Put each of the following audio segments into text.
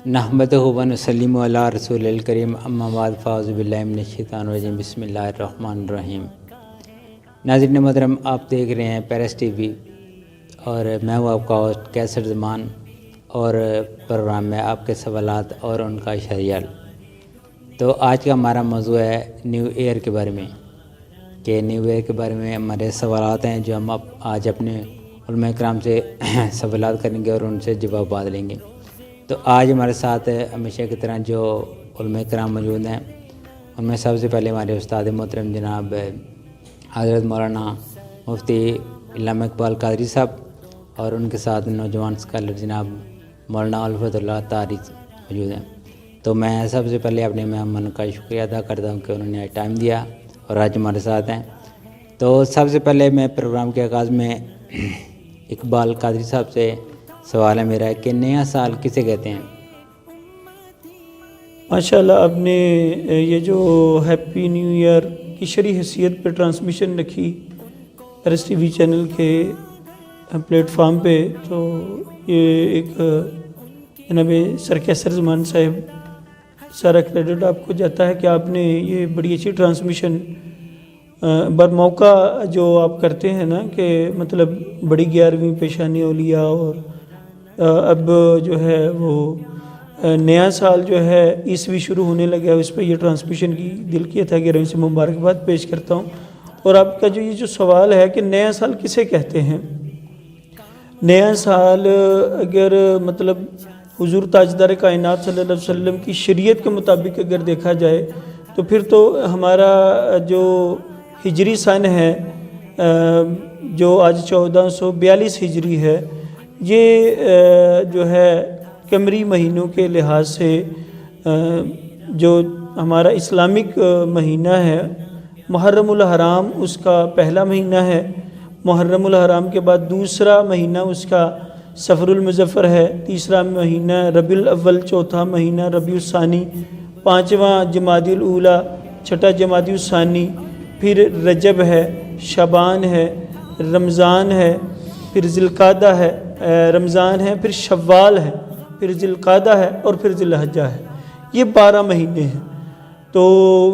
نحمدہ و نسلم علی رسول الکریم اما بعد فاعوذ باللہ من الشیطان الرجیم بسم اللہ الرحمن الرحیم۔ ناظرین محترم، آپ دیکھ رہے ہیں پیرس ٹی وی اور میں ہوں آپ کا ہوسٹ کیسر زمان، اور پروگرام میں آپ کے سوالات اور ان کا اشاریہ حل۔ تو آج کا ہمارا موضوع ہے نیو ایئر کے بارے میں، کہ نیو ایئر کے بارے میں ہمارے سوالات ہیں جو ہم آج اپنے علماء کرام سے سوالات کریں گے اور ان سے جوابات لیں گے۔ تو آج ہمارے ساتھ ہمیشہ کی طرح جو علماء کرام موجود ہیں، ان میں سب سے پہلے ہمارے استاد محترم جناب حضرت مولانا مفتی علامہ اقبال قادری صاحب، اور ان کے ساتھ نوجوان اسکالر جناب مولانا الفت اللہ طارق موجود ہیں۔ تو میں سب سے پہلے اپنے مہمان کا شکریہ ادا کرتا ہوں کہ انہوں نے آج ٹائم دیا اور آج ہمارے ساتھ ہیں۔ تو سب سے پہلے میں پروگرام کے آغاز میں اقبال قادری صاحب سے سوال ہے میرا کہ نیا سال کسے کہتے ہیں؟ ماشاءاللہ، آپ نے یہ جو ہیپی نیو ایئر کی شرعی حیثیت پہ ٹرانسمیشن رکھی پیرس ٹی وی چینل کے پلیٹ فارم پہ، تو یہ ایک جناب سر کیسر زمان صاحب سارا کریڈٹ آپ کو جاتا ہے کہ آپ نے یہ بڑی اچھی ٹرانسمیشن بر موقع جو آپ کرتے ہیں نا، کہ مطلب بڑی 11ویں پیشانی اولیاء، اور اب جو ہے وہ نیا سال جو ہے عیسوی شروع ہونے لگا ہے، اس پہ یہ ٹرانسمیشن کی دل کیا تھا کہ سے مبارکباد پیش کرتا ہوں۔ اور آپ کا یہ جو سوال ہے کہ نیا سال کسے کہتے ہیں، نیا سال اگر مطلب حضور تاجدار کائنات صلی اللہ علیہ وسلم کی شریعت کے مطابق اگر دیکھا جائے تو پھر تو ہمارا جو ہجری سن ہے، جو آج 1442 ہجری ہے، یہ جو ہے قمری مہینوں کے لحاظ سے جو ہمارا اسلامک مہینہ ہے، محرم الحرام اس کا پہلا مہینہ ہے، محرم الحرام کے بعد دوسرا مہینہ اس کا صفر المظفر ہے، تیسرا مہینہ ربیع الاول، چوتھا مہینہ ربیع الثانی، پانچواں جمادی الاولی، چھٹا جمادی الثانی، پھر رجب ہے، شعبان ہے، رمضان ہے، پھر ذی القعدہ ہے، رمضان ہے، پھر شوال ہے، پھر ذی القعدہ ہے، اور پھر ذی الحجہ ہے۔ یہ 12 مہینے ہیں۔ تو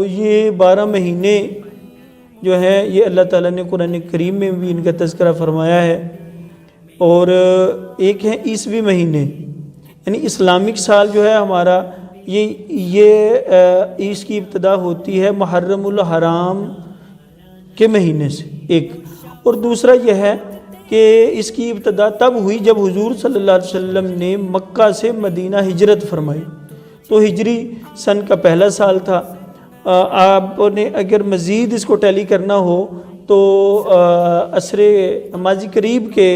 یہ 12 مہینے جو ہیں یہ اللہ تعالیٰ نے قرآن کریم میں بھی ان کا تذکرہ فرمایا ہے۔ اور ایک ہے عیسوی مہینے، یعنی اسلامک سال جو ہے ہمارا، یہ اس کی ابتدا ہوتی ہے محرم الحرام کے مہینے سے ایک، اور دوسرا یہ ہے کہ اس کی ابتدا تب ہوئی جب حضور صلی اللہ علیہ وسلم نے مکہ سے مدینہ ہجرت فرمائی، تو ہجری سن کا پہلا سال تھا۔ آپ نے اگر مزید اس کو ٹیلی کرنا ہو تو عصر ماضی قریب کے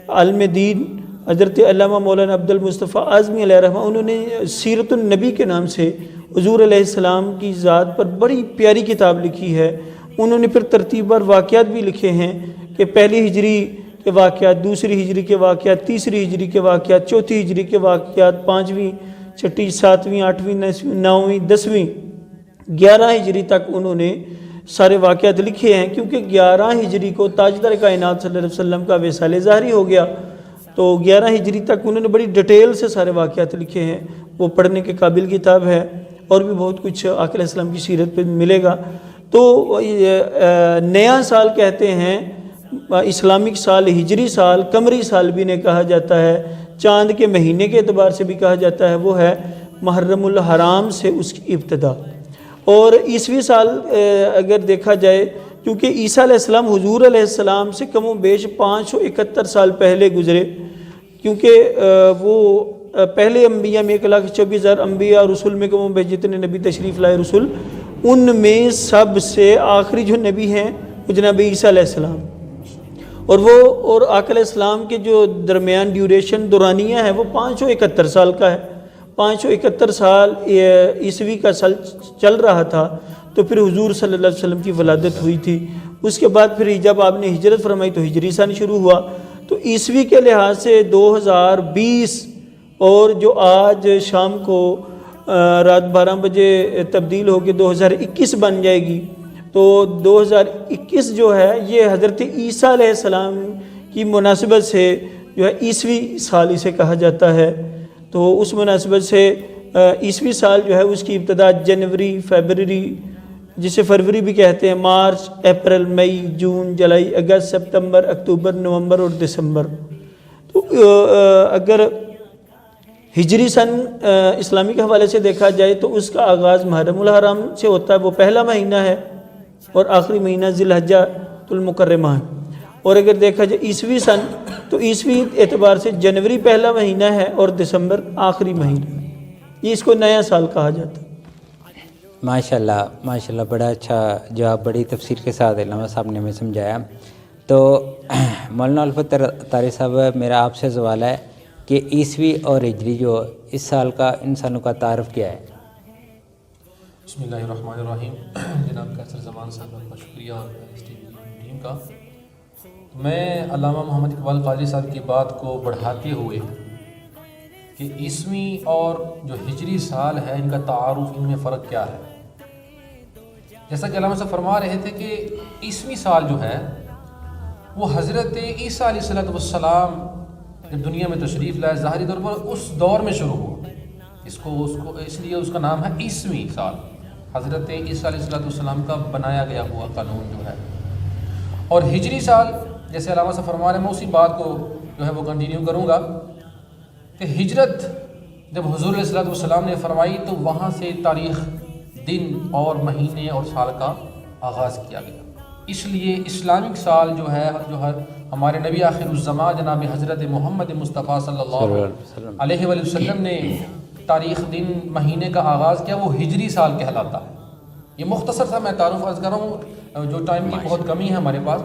عالم دین حضرت علامہ مولانا عبد المصطفیٰ اعظمی علیہ رحمہ، انہوں نے سیرت النبی کے نام سے حضور علیہ السلام کی ذات پر بڑی پیاری کتاب لکھی ہے۔ انہوں نے پھر ترتیب بار واقعات بھی لکھے ہیں کہ پہلی ہجری کے واقعات، دوسری ہجری کے واقعات، تیسری ہجری کے واقعات، چوتھی ہجری کے واقعات، 5ویں، 6، 7ویں، 8ویں، 9ویں، 10ویں، 11 ہجری تک انہوں نے سارے واقعات لکھے ہیں، کیونکہ 11 ہجری کو تاجدار کائنات صلی اللہ علیہ وسلم کا وصال ظاہری ہو گیا، تو 11 ہجری تک انہوں نے بڑی ڈیٹیل سے سارے واقعات لکھے ہیں۔ وہ پڑھنے کے قابل کتاب ہے، اور بھی بہت کچھ آقا علیہ السلام کی سیرت پہ ملے گا۔ تو نیا سال کہتے ہیں، اسلامک سال، ہجری سال، قمری سال بھی انہیں کہا جاتا ہے، چاند کے مہینے کے اعتبار سے بھی کہا جاتا ہے، وہ ہے محرم الحرام سے اس کی ابتدا۔ اور عیسوی سال اگر دیکھا جائے، کیونکہ عیسیٰ علیہ السلام حضور علیہ السلام سے کم و بیش 571 سال پہلے گزرے، کیونکہ وہ پہلے انبیاء میں 1,24,000 انبیاء اور رسول میں کم و بیش جتنے نبی تشریف لائے رسول، ان میں سب سے آخری جو نبی ہیں وہ جناب عیسیٰ علیہ السلام، اور آقا علیہ السلام کے جو درمیان ڈیوریشن دورانیہ ہے وہ 571 سال کا ہے۔ 571 سال عیسوی کا سال چل رہا تھا، تو پھر حضور صلی اللہ علیہ وسلم کی ولادت ہوئی تھی۔ اس کے بعد پھر جب آپ نے ہجرت فرمائی تو ہجری سن شروع ہوا، تو عیسوی کے لحاظ سے 2020، اور جو آج شام کو رات 12 بجے تبدیل ہو کے 2021 بن جائے گی، تو 2021 جو ہے یہ حضرت عیسیٰ علیہ السلام کی مناسبت سے جو ہے عیسوی سال اسے کہا جاتا ہے۔ تو اس مناسبت سے عیسوی سال جو ہے اس کی ابتدا جنوری، فیبرری، جسے فروری بھی کہتے ہیں، مارچ، اپریل، مئی، جون، جولائی، اگست، سپتمبر، اکتوبر، نومبر اور دسمبر۔ تو اگر ہجری سن اسلامی کے حوالے سے دیکھا جائے تو اس کا آغاز محرم الحرام سے ہوتا ہے، وہ پہلا مہینہ ہے، اور آخری مہینہ ذی الحجہ المکرمہ ہے۔ اور اگر دیکھا جائے عیسوی سن تو عیسوی اعتبار سے جنوری پہلا مہینہ ہے اور دسمبر آخری مہینہ ہے، یہ اس کو نیا سال کہا جاتا ہے۔ ماشاءاللہ بڑا اچھا جواب، بڑی تفصیل کے ساتھ علامہ صاحب نے ہمیں سمجھایا۔ تو مولانا الفت طاری صاحب، میرا آپ سے سوال ہے کہ عیسوی اور ہجری جو اس سال کا انسانوں کا تعارف کیا ہے؟ بسم اللہ الرحمن الرحیم۔ جناب قیصر زمان صاحب کا شکریہ اور ٹیم کا۔ میں علامہ محمد اقبال قادری صاحب کی بات کو بڑھاتے ہوئے کہ عیسوی اور جو ہجری سال ہے ان کا تعارف، ان میں فرق کیا ہے، جیسا کہ علامہ صاحب فرما رہے تھے کہ عیسوی سال جو ہے وہ حضرت عیسیٰ علیہ السلام جب دنیا میں تشریف لائے ظاہری طور پر اس دور میں شروع ہوا، اس لیے اس کا نام ہے عیسوی سال، حضرت عیسیٰ علیہ السلام کا بنایا گیا ہوا قانون جو ہے۔ اور ہجری سال جیسے علامہ صاحب فرما رہے ہیں، میں اسی بات کو جو ہے وہ کنٹینیو کروں گا کہ ہجرت جب حضور علیہ السلام نے فرمائی تو وہاں سے تاریخ، دن اور مہینے اور سال کا آغاز کیا گیا۔ اس لیے اسلامک سال جو ہے ہمارے نبی آخر الزمان جناب حضرت محمد مصطفیٰ صلی اللہ علیہ وآلہ وسلم نے تاریخ، دن، مہینے کا آغاز کیا، وہ ہجری سال کہلاتا ہے۔ یہ مختصر سا میں تعارف عرض کر رہا ہوں، جو ٹائم کی بہت کمی ہے ہمارے پاس۔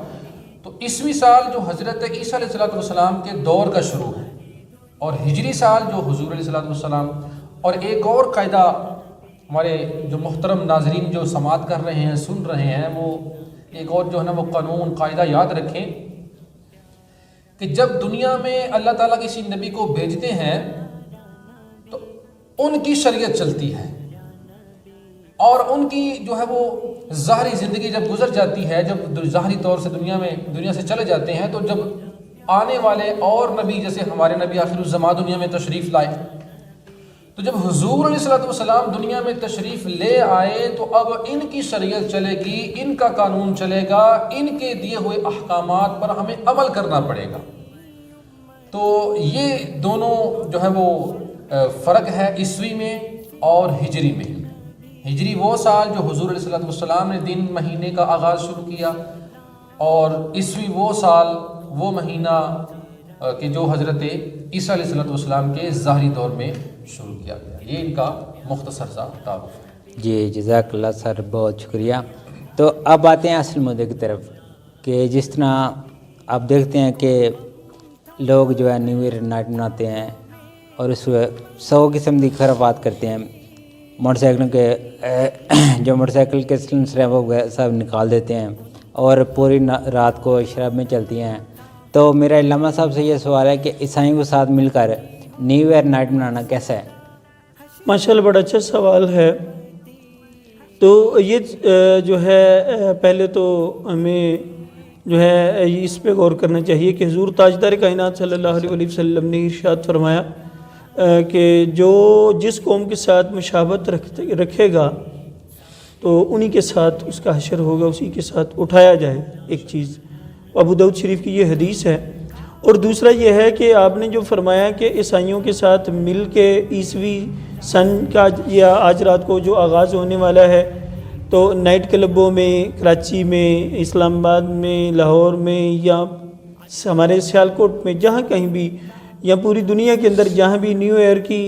تو عیسوی سال جو حضرت عیسیٰ علیہ السلام کے دور کا شروع ہے، اور ہجری سال جو حضور علیہ السلام، اور ایک اور قاعدہ ہمارے جو محترم ناظرین جو سماعت کر رہے ہیں، سن رہے ہیں، وہ ایک اور جو ہے نا وہ قانون، قاعدہ یاد رکھیں کہ جب دنیا میں اللہ تعالیٰ کسی نبی کو بھیجتے ہیں تو ان کی شریعت چلتی ہے، اور ان کی جو ہے وہ ظاہری زندگی جب گزر جاتی ہے، جب ظاہری طور سے دنیا سے چلے جاتے ہیں، تو جب آنے والے اور نبی جیسے ہمارے نبی آخر الزمان دنیا میں تشریف لائے، تو جب حضور علیہ السلام دنیا میں تشریف لے آئے تو اب ان کی شریعت چلے گی، ان کا قانون چلے گا، ان کے دیے ہوئے احکامات پر ہمیں عمل کرنا پڑے گا۔ تو یہ دونوں جو ہے وہ فرق ہے عیسوی میں اور ہجری میں۔ ہجری وہ سال جو حضور علیہ السلام نے دن، مہینے کا آغاز شروع کیا، اور عیسوی وہ سال، وہ مہینہ کہ جو حضرت عیسیٰ علیہ السلام کے ظاہری دور میں شروع کیا گیا۔ یہ ان کا مختصر سا تعارف ہے۔ جی جزاک اللہ سر، بہت شکریہ۔ تو اب آتے ہیں اصل مدعے کی طرف کہ جس طرح آپ دیکھتے ہیں کہ لوگ جو ہے نیو ایئر نائٹ مناتے ہیں اور اس 100 قسم کی خرافات کرتے ہیں، موٹر سائیکلوں کے جو موٹر سائیکل کے سلنسر ہیں وہ سب نکال دیتے ہیں اور پوری رات کو شراب میں چلتی ہیں۔ تو میرا علامہ صاحب سے یہ سوال ہے کہ عیسائیوں کے ساتھ مل کر نیو ایئر نائٹ منانا کیسا ہے؟ ماشاءاللہ بڑا اچھا سوال ہے۔ تو یہ جو ہے پہلے تو ہمیں جو ہے اس پہ غور کرنا چاہیے کہ حضور تاجدار کائنات صلی اللہ علیہ وسلم نے ارشاد فرمایا کہ جو جس قوم کے ساتھ مشابہت رکھے گا تو انہی کے ساتھ اس کا حشر ہوگا، اسی کے ساتھ اٹھایا جائے ایک چیز۔ ابو داؤد شریف کی یہ حدیث ہے۔ اور دوسرا یہ ہے کہ آپ نے جو فرمایا کہ عیسائیوں کے ساتھ مل کے عیسوی سن کا یا آج رات کو جو آغاز ہونے والا ہے، تو نائٹ کلبوں میں، کراچی میں، اسلام آباد میں، لاہور میں، یا ہمارے سیالکوٹ میں، جہاں کہیں بھی، یا پوری دنیا کے اندر جہاں بھی نیو ایئر کی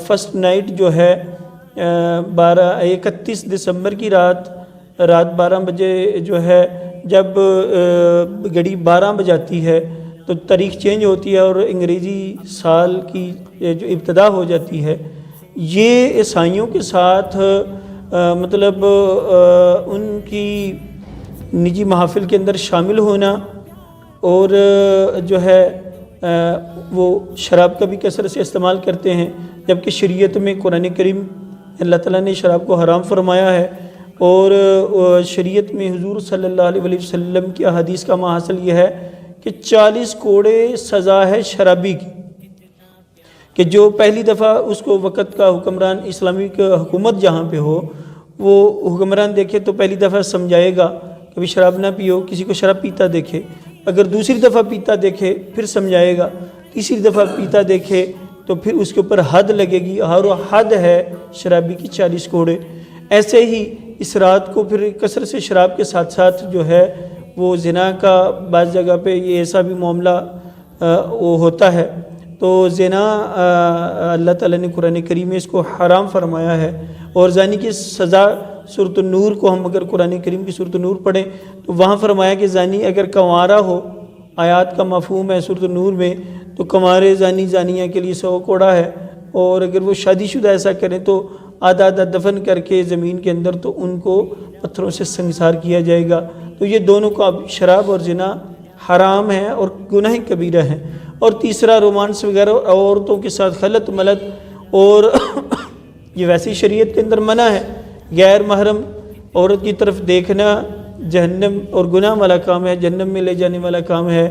فرسٹ نائٹ جو ہے 31 دسمبر کی رات 12 بجے جو ہے جب گھڑی 12 بجاتی ہے تو تاریخ چینج ہوتی ہے اور انگریزی سال کی جو ابتدا ہو جاتی ہے، یہ عیسائیوں کے ساتھ مطلب ان کی نجی محافل کے اندر شامل ہونا، اور جو ہے وہ شراب کا بھی کثرت سے استعمال کرتے ہیں، جبکہ شریعت میں قرآن کریم اللہ تعالیٰ نے شراب کو حرام فرمایا ہے، اور شریعت میں حضور صلی اللہ علیہ وسلم کی احادیث کا محاصل یہ ہے کہ 40 کوڑے سزا ہے شرابی کی، کہ جو پہلی دفعہ اس کو وقت کا حکمران اسلامی حکومت جہاں پہ ہو وہ حکمران دیکھے تو پہلی دفعہ سمجھائے گا کبھی شراب نہ پیو، کسی کو شراب پیتا دیکھے، اگر دوسری دفعہ پیتا دیکھے پھر سمجھائے گا، تیسری دفعہ پیتا دیکھے تو پھر اس کے اوپر حد لگے گی، اور وہ حد ہے شرابی کی 40 کوڑے۔ ایسے ہی اس رات کو پھر کثرت سے شراب کے ساتھ ساتھ جو ہے وہ زنا کا بعض جگہ پہ یہ ایسا بھی معاملہ وہ ہوتا ہے، تو زنا اللہ تعالیٰ نے قرآن کریم میں اس کو حرام فرمایا ہے، اور زانی کی سزا سورۃ النور کو ہم اگر قرآن کریم کی سورۃ النور پڑھیں تو وہاں فرمایا کہ زانی اگر کنوارا ہو، آیات کا مفہوم ہے سورۃ النور میں، تو کنوارے زانی زانیہ کے لیے 100 کوڑا ہے، اور اگر وہ شادی شدہ ایسا کریں تو آدھا آدھا دفن کر کے زمین کے اندر تو ان کو پتھروں سے سنگسار کیا جائے گا۔ تو یہ دونوں کا شراب اور زنا حرام ہے اور گناہ کبیرہ ہے۔ اور تیسرا رومانس وغیرہ عورتوں کے ساتھ خلط ملط، اور یہ ویسے شریعت کے اندر منع ہے، غیر محرم عورت کی طرف دیکھنا جہنم اور گناہ والا کام ہے، جہنم میں لے جانے والا کام ہے۔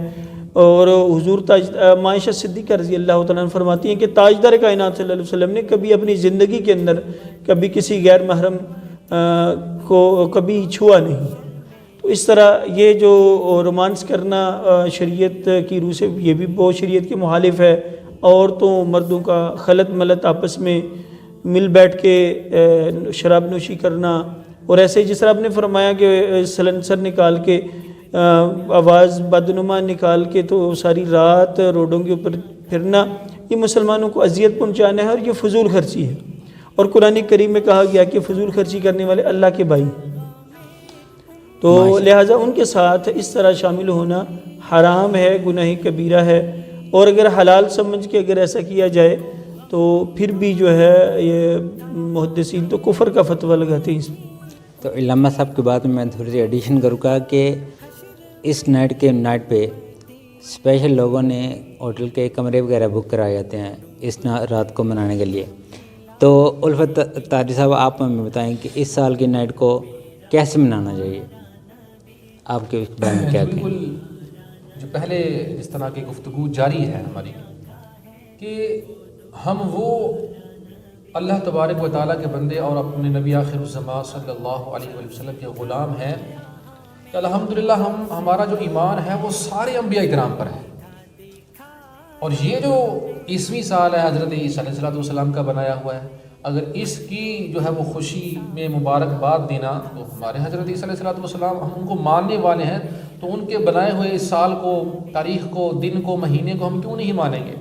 اور حضور عائشہ صدیقہ رضی اللہ تعالیٰ عنہ فرماتی ہیں کہ تاجدار کائنات صلی اللہ علیہ وسلم نے کبھی اپنی زندگی کے اندر کبھی کسی غیر محرم کو کبھی چھوا نہیں۔ تو اس طرح یہ جو رومانس کرنا شریعت کی روح سے یہ بھی بہت شریعت کے مخالف ہے۔ عورتوں مردوں کا خلط ملط آپس میں مل بیٹھ کے شراب نوشی کرنا، اور ایسے جس طرح آپ نے فرمایا کہ سلنسر نکال کے آواز بدنما نکال کے تو ساری رات روڈوں کے اوپر پھرنا، یہ مسلمانوں کو اذیت پہنچانا ہے، اور یہ فضول خرچی ہے۔ اور قرآن کریم میں کہا گیا کہ فضول خرچی کرنے والے اللہ کے بھائی، تو لہٰذا ان کے ساتھ اس طرح شامل ہونا حرام ہے، گناہ کبیرہ ہے۔ اور اگر حلال سمجھ کے اگر ایسا کیا جائے تو پھر بھی جو ہے یہ محدثین تو کفر کا فتویٰ لگاتے ہیں اس میں۔ تو علامہ صاحب کی بات میں تھوڑی سی ایڈیشن کروں گا کہ اس نائٹ پہ اسپیشل لوگوں نے ہوٹل کے کمرے وغیرہ بک کرائے جاتے ہیں اس رات کو منانے کے لیے۔ تو الفت طاہری صاحب آپ ہمیں بتائیں کہ اس سال کی نائٹ کو کیسے منانا چاہیے، آپ کے اس بارے میں کیا کہیں؟ بالکل، جو پہلے اس طرح کی گفتگو جاری ہے ہماری کہ ہم وہ اللہ تبارک و تعالیٰ کے بندے اور اپنے نبی آخر الزمان صلی اللہ علیہ وسلم کے غلام ہیں کہ الحمدللہ ہمارا جو ایمان ہے وہ سارے انبیاء کرام پر ہے، اور یہ جو 21ویں سال ہے حضرت عیسیٰ علیہ السلام کا بنایا ہوا ہے، اگر اس کی جو ہے وہ خوشی میں مبارکباد دینا تو ہمارے حضرت عیسیٰ علیہ السلام ہم ان کو ماننے والے ہیں، تو ان کے بنائے ہوئے اس سال کو، تاریخ کو، دن کو، مہینے کو ہم کیوں نہیں مانیں گے؟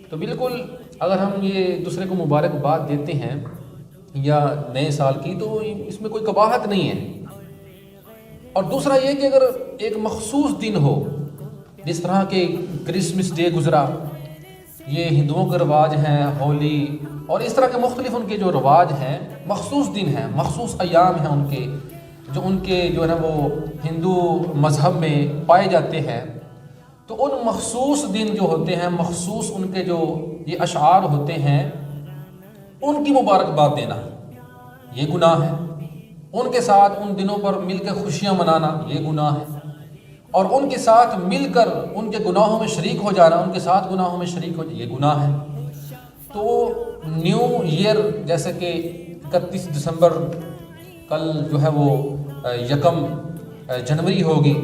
تو بالکل اگر ہم یہ دوسرے کو مبارکباد دیتے ہیں یا نئے سال کی تو اس میں کوئی قباحت نہیں ہے۔ اور دوسرا یہ کہ اگر ایک مخصوص دن ہو، جس طرح کہ کرسمس ڈے گزرا، یہ ہندوؤں کے رواج ہیں، ہولی اور اس طرح کے مختلف ان کے جو رواج ہیں، مخصوص دن ہیں، مخصوص ایام ہیں ان کے جو ہے نا وہ ہندو مذہب میں پائے جاتے ہیں، تو ان مخصوص دن جو ہوتے ہیں، مخصوص ان کے جو یہ اشعار ہوتے ہیں، ان کی مبارکباد دینا یہ گناہ ہے، ان کے ساتھ ان دنوں پر مل کے خوشیاں منانا یہ گناہ ہے، اور ان کے ساتھ مل کر ان کے گناہوں میں شریک ہو جانا، ان کے ساتھ گناہوں میں شریک ہو جانا یہ گناہ ہے۔ تو نیو ایئر جیسے کہ 31 دسمبر کل جو ہے وہ 1 جنوری ہوگی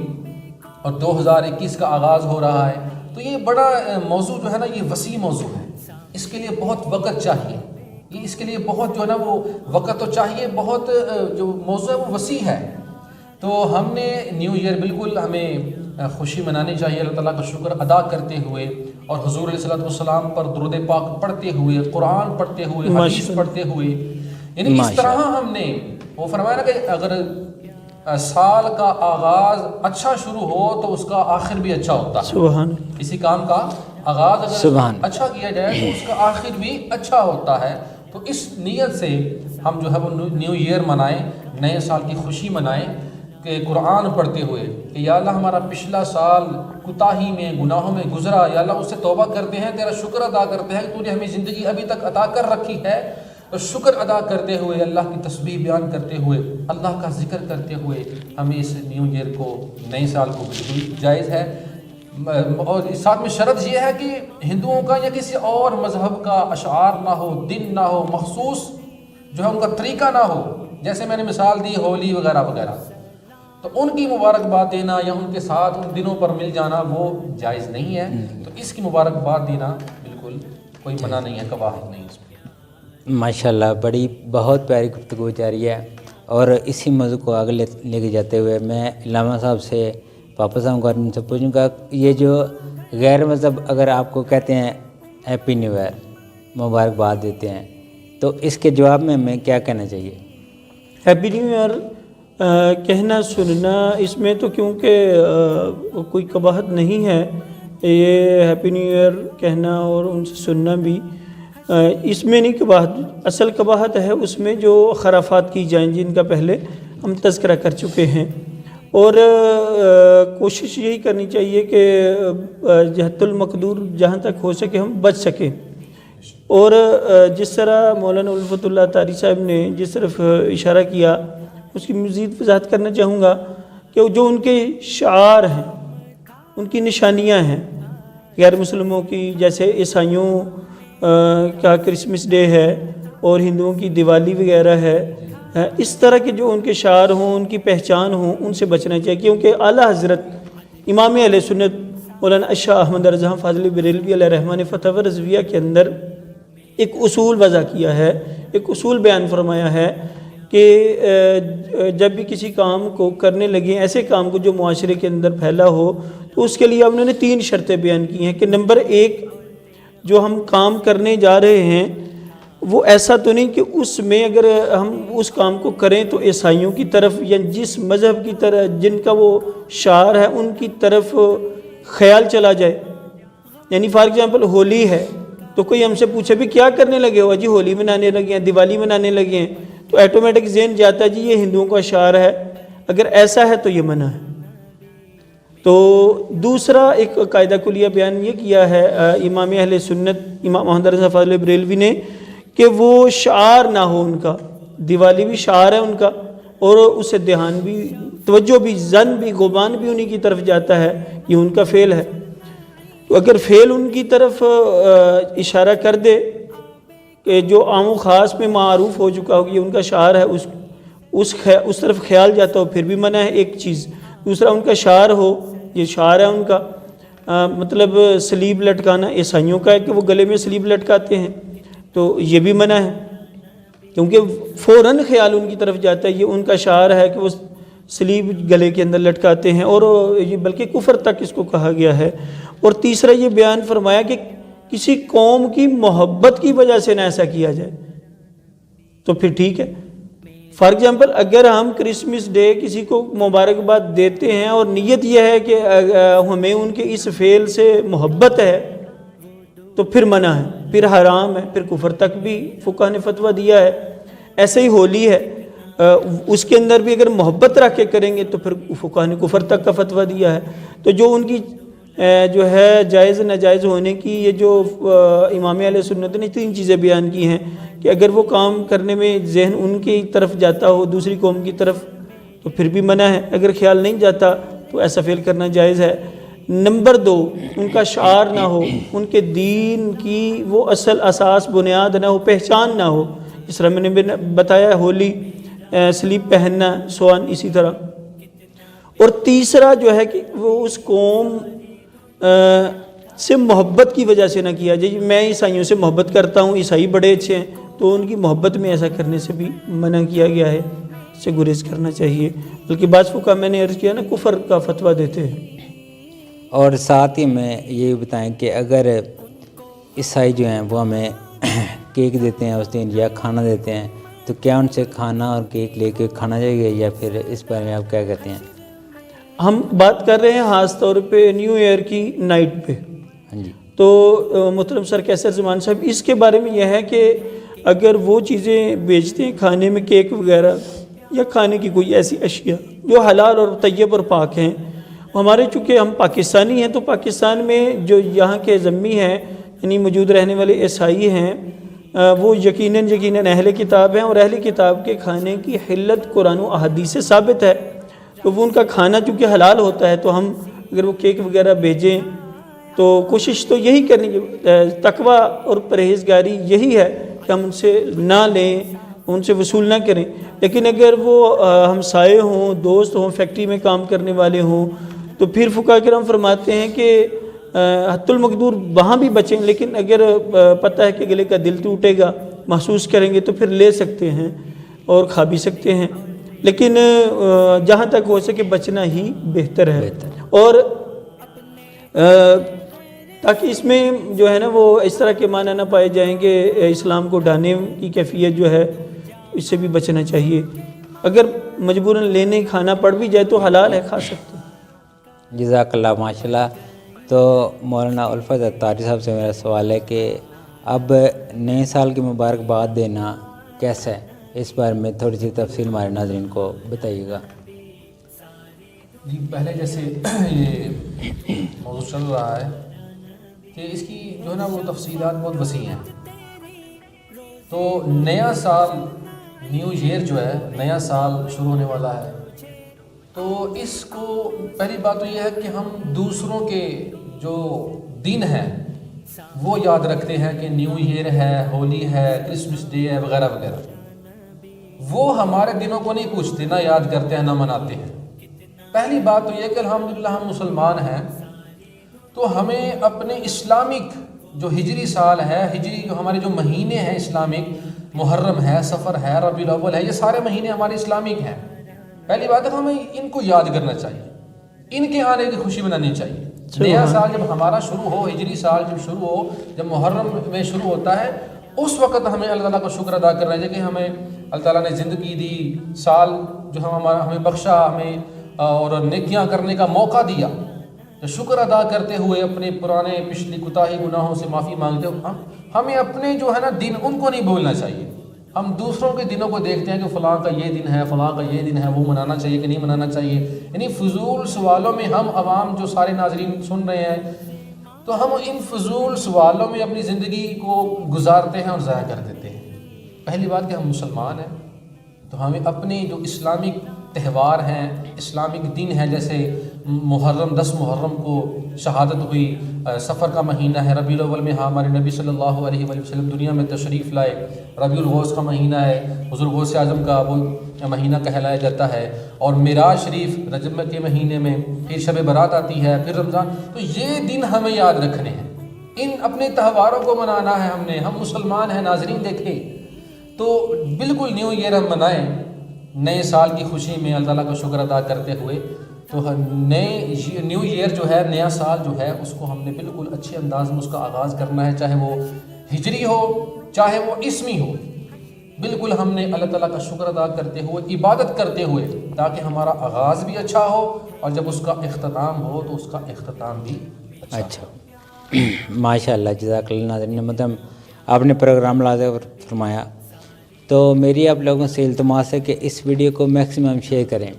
اور 2021 کا آغاز ہو رہا ہے، تو یہ بڑا موضوع جو ہے نا یہ وسیع موضوع ہے، اس کے لیے بہت وقت چاہیے، اس کے لیے بہت جو ہے نا وہ وقت تو چاہیے، بہت جو موضوع ہے وہ وسیع ہے۔ تو ہم نے نیو ایئر بالکل ہمیں خوشی منانی چاہیے، اللہ تعالیٰ کا شکر ادا کرتے ہوئے، اور حضور علیہ السلام پر درود پاک پڑھتے ہوئے، قرآن پڑھتے ہوئے، حدیث پڑھتے ہوئے، یعنی اس طرح ہم نے وہ فرمایا نا کہ اگر سال کا آغاز اچھا شروع ہو تو اس کا آخر بھی اچھا ہوتا ہے۔ سبحان کسی کام کا آغاز اگر اچھا کیا جائے تو اس کا آخر بھی اچھا ہوتا ہے۔ تو اس نیت سے ہم جو ہے وہ نیو ایئر منائیں، نئے سال کی خوشی منائیں کہ قرآن پڑھتے ہوئے کہ یا اللہ ہمارا پچھلا سال کوتاہی میں، گناہوں میں گزرا، یا اللہ اس سے توبہ کرتے ہیں، تیرا شکر ادا کرتے ہیں کہ تو نے ہمیں زندگی ابھی تک عطا کر رکھی ہے، اور شکر ادا کرتے ہوئے، اللہ کی تسبیح بیان کرتے ہوئے، اللہ کا ذکر کرتے ہوئے ہمیں اس نیو ایئر کو، نئے سال کو بالکل جائز ہے۔ اور ساتھ میں شرط یہ ہے کہ ہندوؤں کا یا کسی اور مذہب کا اشعار نہ ہو، دن نہ ہو، مخصوص جو ہے ان کا طریقہ نہ ہو. جیسے میں نے مثال دی ہولی وغیرہ وغیرہ، تو ان کی مبارکباد دینا یا ان کے ساتھ ان دنوں پر مل جانا وہ جائز نہیں ہے. تو اس کی مبارکباد دینا بالکل کوئی منع نہیں ہے، کباہت نہیں اس میں. ماشاءاللہ بڑی بہت پیاری گفتگو جاری ہے. اور اسی موضوع کو آگے لے کے جاتے ہوئے میں علامہ صاحب سے واپس آؤں گا اور ان سے پوچھوں گا یہ جو غیر مذہب اگر آپ کو کہتے ہیں ہیپی نیو ایئر مبارکباد دیتے ہیں تو اس کے جواب میں ہمیں کیا کہنا چاہیے؟ ہیپی نیو ایئر کہنا سننا اس میں تو کیونکہ کوئی قباحت نہیں ہے، یہ ہیپی نیو ایئر کہنا اور ان سے سننا بھی اس میں نہیں قباحت. اصل قباحت ہے اس میں جو خرافات کی جائیں جن کا پہلے ہم تذکرہ کر چکے ہیں. اور کوشش یہی کرنی چاہیے کہ جہت المقدور جہاں تک ہو سکے ہم بچ سکیں. اور جس طرح مولانا الفت اللہ تاری صاحب نے جس طرف اشارہ کیا اس کی مزید وضاحت کرنا چاہوں گا کہ جو ان کے شعار ہیں، ان کی نشانیاں ہیں غیر مسلموں کی، جیسے عیسائیوں کا کرسمس ڈے ہے اور ہندوؤں کی دیوالی وغیرہ ہے، اس طرح کے جو ان کے شعار ہوں، ان کی پہچان ہوں، ان سے بچنا چاہیے. کیونکہ اعلیٰ حضرت امام اہل سنت مولانا اشاہ احمد رضا فاضل بریلوی علیہ الرحمٰن نے فتح رضویہ کے اندر ایک اصول وضع کیا ہے، ایک اصول بیان فرمایا ہے کہ جب بھی کسی کام کو کرنے لگیں، ایسے کام کو جو معاشرے کے اندر پھیلا ہو، تو اس کے لیے انہوں نے 3 شرطیں بیان کی ہیں کہ نمبر 1 جو ہم کام کرنے جا رہے ہیں وہ ایسا تو نہیں کہ اس میں اگر ہم اس کام کو کریں تو عیسائیوں کی طرف یا جس مذہب کی طرح جن کا وہ شعار ہے ان کی طرف خیال چلا جائے. یعنی فار ایگزامپل ہولی ہے تو کوئی ہم سے پوچھے بھی کیا کرنے لگے ہو؟ جی ہولی منانے لگے ہیں، دیوالی منانے لگے ہیں، تو ایٹومیٹک ذہن جاتا ہے جی یہ ہندوؤں کا شعار ہے. اگر ایسا ہے تو یہ منع ہے. تو دوسرا ایک قاعدہ کلیہ بیان یہ کیا ہے امام اہل سنت امام محمد رضا فاضل بریلوی نے کہ وہ شعار نہ ہو ان کا. دیوالی بھی شعار ہے ان کا اور اس سے دھیان بھی، توجہ بھی، زن بھی، گمان بھی انہی کی طرف جاتا ہے، یہ ان کا فعل ہے. تو اگر فعل ان کی طرف اشارہ کر دے کہ جو عام و خاص میں معروف ہو چکا ہو کہ یہ ان کا شعار ہے، اس طرف خیال جاتا ہو پھر بھی منع ہے ایک چیز. دوسرا ان کا شعار ہو، یہ شعار ہے ان کا، مطلب سلیب لٹکانا عیسائیوں کا ہے کہ وہ گلے میں سلیب لٹکاتے ہیں، تو یہ بھی منع ہے کیونکہ فوراً خیال ان کی طرف جاتا ہے یہ ان کا شعار ہے کہ وہ سلیب گلے کے اندر لٹکاتے ہیں، اور یہ بلکہ کفر تک اس کو کہا گیا ہے. اور تیسرا یہ بیان فرمایا کہ کسی قوم کی محبت کی وجہ سے نہ ایسا کیا جائے تو پھر ٹھیک ہے. فار ایگزامپل اگر ہم کرسمس ڈے کسی کو مبارکباد دیتے ہیں اور نیت یہ ہے کہ ہمیں ان کے اس فعل سے محبت ہے تو پھر منع ہے، پھر حرام ہے، پھر کفر تک بھی فقہ نے فتویٰ دیا ہے. ایسے ہی ہولی ہے، اس کے اندر بھی اگر محبت رکھ کے کریں گے تو پھر فقہ نے کفر تک کا فتویٰ دیا ہے. تو جو ان کی جو ہے جائز ناجائز ہونے کی یہ جو امام اہل سنت نے 3 چیزیں بیان کی ہیں کہ اگر وہ کام کرنے میں ذہن ان کی طرف جاتا ہو دوسری قوم کی طرف تو پھر بھی منع ہے، اگر خیال نہیں جاتا تو ایسا فعل کرنا جائز ہے. نمبر 2 ان کا شعار نہ ہو، ان کے دین کی وہ اصل اساس بنیاد نہ ہو، پہچان نہ ہو. اس طرح میں نے بتایا ہولی، سلیب پہننا، سوان اسی طرح. اور تیسرا جو ہے کہ وہ اس قوم سے محبت کی وجہ سے نہ کیا جائے. میں عیسائیوں سے محبت کرتا ہوں، عیسائی بڑے اچھے ہیں، تو ان کی محبت میں ایسا کرنے سے بھی منع کیا گیا ہے، اس سے گریز کرنا چاہیے. بلکہ بعض فقہا میں نے عرض کیا نا کفر کا فتویٰ دیتے ہیں. اور ساتھ ہی میں یہ بتائیں کہ اگر عیسائی جو ہیں وہ ہمیں کیک دیتے ہیں اس دن یا کھانا دیتے ہیں تو کیا ان سے کھانا اور کیک لے کے کھانا چاہیے یا پھر اس بارے میں آپ کیا کہتے ہیں؟ ہم بات کر رہے ہیں خاص طور پہ نیو ایئر کی نائٹ پہ. ہاں جی. تو محترم سر کیسر زمان صاحب اس کے بارے میں یہ ہے کہ اگر وہ چیزیں بیچتے ہیں کھانے میں کیک وغیرہ یا کھانے کی کوئی ایسی اشیاء جو حلال اور طیب اور پاک ہیں، ہمارے چونکہ ہم پاکستانی ہیں تو پاکستان میں جو یہاں کے ذمی ہیں یعنی موجود رہنے والے عیسائی ہیں وہ یقیناً اہل کتاب ہیں، اور اہل کتاب کے کھانے کی حلت قرآن و احادیث سے ثابت ہے. تو وہ ان کا کھانا چونکہ حلال ہوتا ہے تو ہم اگر وہ کیک وغیرہ بھیجیں تو کوشش تو یہی کرنی ہے، تقویٰ اور پرہیزگاری یہی ہے کہ ہم ان سے نہ لیں، ان سے وصول نہ کریں۔ لیکن اگر وہ ہمسائے ہوں، دوست ہوں، فیکٹری میں کام کرنے والے ہوں، تو پھر فقہاء کرام فرماتے ہیں کہ حد المقدور وہاں بھی بچیں، لیکن اگر پتہ ہے کہ گلے کا دل ٹوٹے گا، محسوس کریں گے، تو پھر لے سکتے ہیں اور کھا بھی سکتے ہیں، لیکن جہاں تک ہو سکے بچنا ہی بہتر ہے۔ اور تاکہ اس میں جو ہے نا وہ اس طرح کے معنی نہ پائے جائیں کہ اسلام کو ڈھانے کی کیفیت جو ہے، اس سے بھی بچنا چاہیے۔ اگر مجبوراً لینے کھانا پڑ بھی جائے تو حلال ہے، کھا سکتے ہیں۔ جزاک اللہ، ماشاءاللہ۔ تو مولانا الفت اتاری صاحب سے میرا سوال ہے کہ اب نئے سال کی مبارکباد دینا کیسا ہے، اس بارے میں تھوڑی سی تفصیل ہمارے ناظرین کو بتائیے گا۔ جی، پہلے جیسے یہ موضوع چل رہا ہے کہ اس کی جو ہے نا وہ تفصیلات بہت وسیع ہیں۔ تو نیا سال، نیو ایئر جو ہے، نیا سال شروع ہونے والا ہے، تو اس کو پہلی بات تو یہ ہے کہ ہم دوسروں کے جو دن ہیں وہ یاد رکھتے ہیں کہ نیو ایئر ہے، ہولی ہے، کرسمس ڈے ہے، وغیرہ وغیرہ۔ وہ ہمارے دنوں کو نہیں پوچھتے، نہ یاد کرتے ہیں، نہ مناتے ہیں۔ پہلی بات تو یہ کہ الحمدللہ ہم مسلمان ہیں، تو ہمیں اپنے اسلامک جو ہجری سال ہے، ہجری جو ہمارے جو مہینے ہیں اسلامک، محرم ہے، صفر ہے، ربیع الاول ہے، یہ سارے مہینے ہمارے اسلامک ہیں۔ پہلی بات ہے کہ ہمیں ان کو یاد کرنا چاہیے، ان کے آنے کی خوشی منانی چاہیے۔ نیا سال جب ہمارا شروع ہو، ہجری سال جب شروع ہو، جب محرم میں شروع ہوتا ہے، اس وقت ہمیں اللہ تعالیٰ کا شکر ادا کرنا چاہیے کہ ہمیں اللہ تعالیٰ نے زندگی دی، سال جو ہمیں بخشا، ہمیں اور نیکیاں کرنے کا موقع دیا۔ تو شکر ادا کرتے ہوئے اپنے پرانے پچھلی کوتاہی گناہوں سے معافی مانگتے ہوئے ہمیں اپنے جو ہے نا دن ان کو نہیں بھولنا چاہیے۔ ہم دوسروں کے دنوں کو دیکھتے ہیں کہ فلاں کا یہ دن ہے، فلاں کا یہ دن ہے، وہ منانا چاہیے کہ نہیں منانا چاہیے۔ یعنی فضول سوالوں میں ہم عوام جو سارے ناظرین سن رہے ہیں، تو ہم ان فضول سوالوں میں اپنی زندگی کو گزارتے ہیں اور ضائع کر دیتے ہیں۔ پہلی بات کہ ہم مسلمان ہیں، تو ہمیں اپنے جو اسلامک تہوار ہیں، اسلامک دن ہیں، جیسے محرم، 10 محرم کو شہادت ہوئی، صفر کا مہینہ ہے، ربیع الاول میں ہمارے نبی صلی اللہ علیہ وآلہ وسلم دنیا میں تشریف لائے، ربیع الغوث کا مہینہ ہے، حضور غوث اعظم کا وہ مہینہ کہلایا جاتا ہے، اور معراج شریف رجب کے مہینے میں، پھر شب برات آتی ہے، پھر رمضان۔ تو یہ دن ہمیں یاد رکھنے ہیں، ان اپنے تہواروں کو منانا ہے ہم مسلمان ہیں ناظرین۔ دیکھیں تو بالکل نیو ایئر ہم منائیں، نئے سال کی خوشی میں اللہ تعالیٰ کا شکر ادا کرتے ہوئے۔ تو نیو ایئر جو ہے، نیا سال جو ہے، اس کو ہم نے بالکل اچھے انداز میں اس کا آغاز کرنا ہے، چاہے وہ ہجری ہو، چاہے وہ اسمی ہو۔ بالکل ہم نے اللہ تعالیٰ کا شکر ادا کرتے ہوئے، عبادت کرتے ہوئے، تاکہ ہمارا آغاز بھی اچھا ہو اور جب اس کا اختتام ہو تو اس کا اختتام بھی اچھا ہو۔ ماشاء اللہ، جزاک اللہ۔ ناظرین مطلب آپ نے پروگرام لازم فرمایا، تو میری آپ لوگوں سے التماس ہے کہ اس ویڈیو کو میکسیمم شیئر کریں،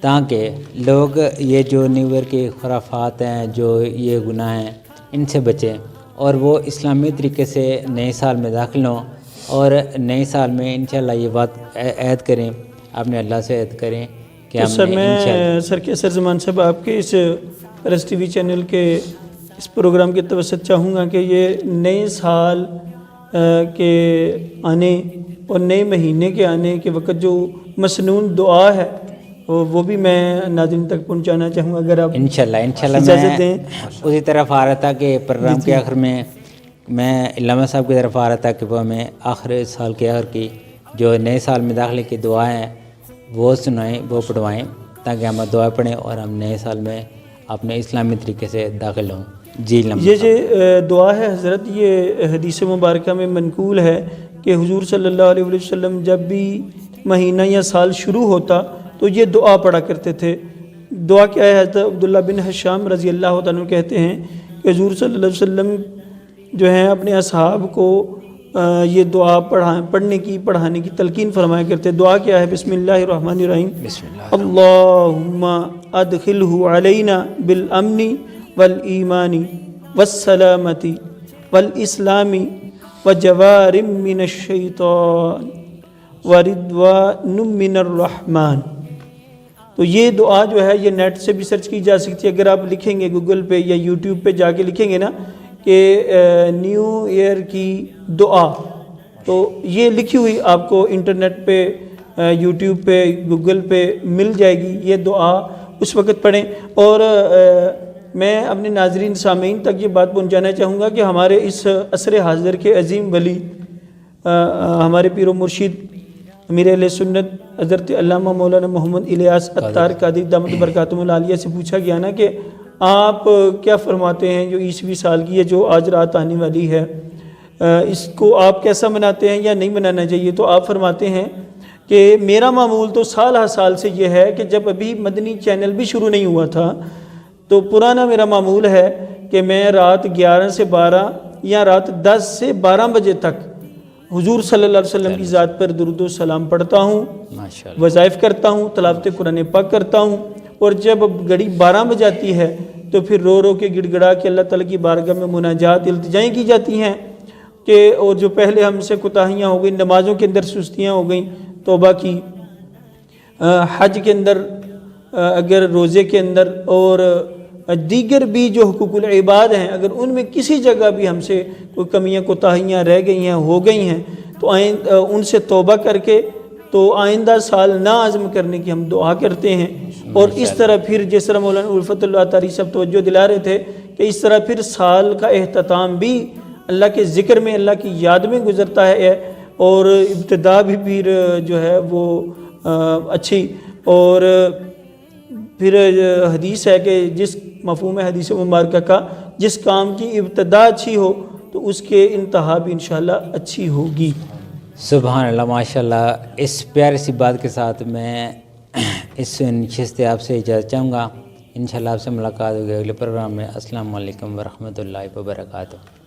تاکہ لوگ یہ جو نیو ایئر کے خرافات ہیں، جو یہ گناہ ہیں، ان سے بچیں اور وہ اسلامی طریقے سے نئے سال میں داخل ہوں، اور نئے سال میں انشاءاللہ یہ بات عہد کریں، اپنے اللہ سے عہد کریں کہ ہم سر، نے میں سر کے اثر زمان صاحب آپ کے اس پیرس ٹی وی چینل کے اس پروگرام کے توسط چاہوں گا کہ یہ نئے سال کے آنے اور نئے مہینے کے آنے کے وقت جو مسنون دعا ہے وہ بھی میں ناظرین تک پہنچانا چاہوں گا، اگر آپ انشاءاللہ اجازت دیں۔ اسی طرف آ رہا تھا کہ پروگرام کے آخر میں علامہ صاحب کی طرف آ رہا تھا کہ وہ ہمیں آخر سال کے آخر کی جو نئے سال میں داخلے کی دعائیں ہیں وہ سنائیں، وہ پڑھوائیں، تاکہ ہم دعا پڑھیں اور ہم نئے سال میں اپنے اسلامی طریقے سے داخل ہوں۔ جی یہ جو دعا ہے حضرت، یہ حدیث مبارکہ میں منقول ہے کہ حضور صلی اللہ علیہ وسلم جب بھی مہینہ یا سال شروع ہوتا تو یہ دعا پڑھا کرتے تھے۔ دعا کیا ہے؟ حضرت عبداللہ بن حشام رضی اللہ تعالیٰ کہتے ہیں کہ حضور صلی اللہ علیہ وسلم جو ہیں اپنے اصحاب کو یہ دعا پڑھانے کی تلقین فرمایا کرتے۔ دعا کیا ہے؟ بسم اللہ الرحمن الرحیم، اللہم ادخلہ علینا بالامن والایمان والسلامت والاسلام وجوار من الشیطان ورضوان من الرحمن۔ تو تو یہ دعا جو ہے یہ نیٹ سے بھی سرچ کی جا سکتی ہے. اگر آپ لکھیں گے گوگل پہ یا یوٹیوب پہ جا کے لکھیں گے نا کہ نیو ایئر کی دعا، تو یہ لکھی ہوئی آپ کو انٹرنیٹ پہ یوٹیوب پہ گوگل پہ مل جائے گی. یہ دعا اس وقت پڑھیں. اور میں اپنے ناظرین سامعین تک یہ بات پہنچانا چاہوں گا کہ ہمارے اس عصر حاضر کے عظیم ولی ہمارے پیر و مرشد امیر اہل سنت حضرت علامہ مولانا محمد الیاس عطار قادری دامت برکاتہم العالیہ سے پوچھا گیا نا کہ آپ کیا فرماتے ہیں جو 20ویں سال کی ہے جو آج رات آنے والی ہے، اس کو آپ کیسا مناتے ہیں یا نہیں منانا چاہیے؟ تو آپ فرماتے ہیں کہ میرا معمول تو سال ہر سال سے یہ ہے کہ جب ابھی مدنی چینل بھی شروع نہیں ہوا تھا تو پرانا میرا معمول ہے کہ میں رات 11 سے 12 یا رات 10 سے 12 بجے تک حضور صلی اللہ علیہ وسلم کی ذات پر درود و سلام پڑھتا ہوں، ماشاءاللہ، وظائف کرتا ہوں، تلاوت قرآن پاک کرتا ہوں. اور جب گھڑی 12 بج جاتی ہے تو پھر رو رو کے گڑ گڑا کے اللہ تعالیٰ کی بارگاہ میں مناجات التجائیں کی جاتی ہیں کہ اور جو پہلے ہم سے کوتاہیاں ہو گئیں، نمازوں کے اندر سستیاں ہو گئیں توبہ کی، حج کے اندر اگر روزے کے اندر اور دیگر بھی جو حقوق العباد ہیں اگر ان میں کسی جگہ بھی ہم سے کوئی کمیاں کوتاہیاں رہ گئی ہیں ہو گئی ہیں تو ان سے توبہ کر کے تو آئندہ سال نہ عزم کرنے کی ہم دعا کرتے ہیں. اور اس طرح پھر جس طرح مولانا الفت اللہ عطاری صاحب توجہ دلا رہے تھے کہ اس طرح پھر سال کا اختتام بھی اللہ کے ذکر میں اللہ کی یاد میں گزرتا ہے اور ابتدا بھی پھر جو ہے وہ اچھی. اور پھر حدیث ہے کہ جس مفہوم حدیث مبارکہ کا جس کام کی ابتدا اچھی ہو تو اس کے انتہا بھی انشاءاللہ اچھی ہوگی. سبحان اللہ، ماشاءاللہ. اس پیاری سی بات کے ساتھ میں اس نشست آپ سے اجازت چاہوں گا. انشاءاللہ آپ سے ملاقات ہوگی اگلے پروگرام میں. السلام علیکم ورحمۃ اللہ وبرکاتہ.